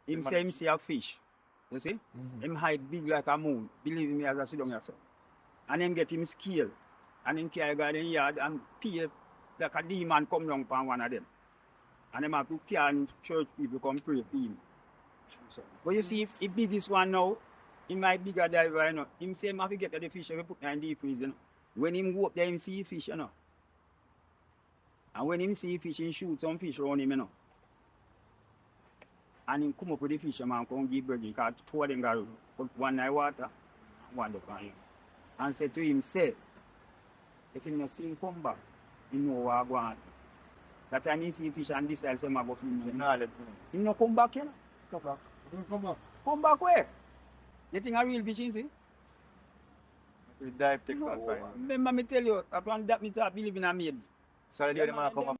Him say him see a fish. You see? Him hide big like a moon. Believe me as I sit down here, so. And him get him scale. And him carry God in yard and pay like a demon come down upon one of them. And him have to carry church people come pray for him. But you see, if be this one now, he might bigger diver, you know. Him say him have to get the fish and put in deep freeze, you know. When him go up there, him see fish, you know. And when him see fish, he shoot some fish around him, you know. And him come up with the fish, man, come give bird, because two of them got put one night water, one up on him. And say to him, say, if he not see him come back, he know what go on. That time he see fish and this else him go film him. He no come back, you know. Come back. Come back. Come back where? You think a real fish is it? We dive take back fine. Remember me tell you, upon that me start believing in maids. So the man come up.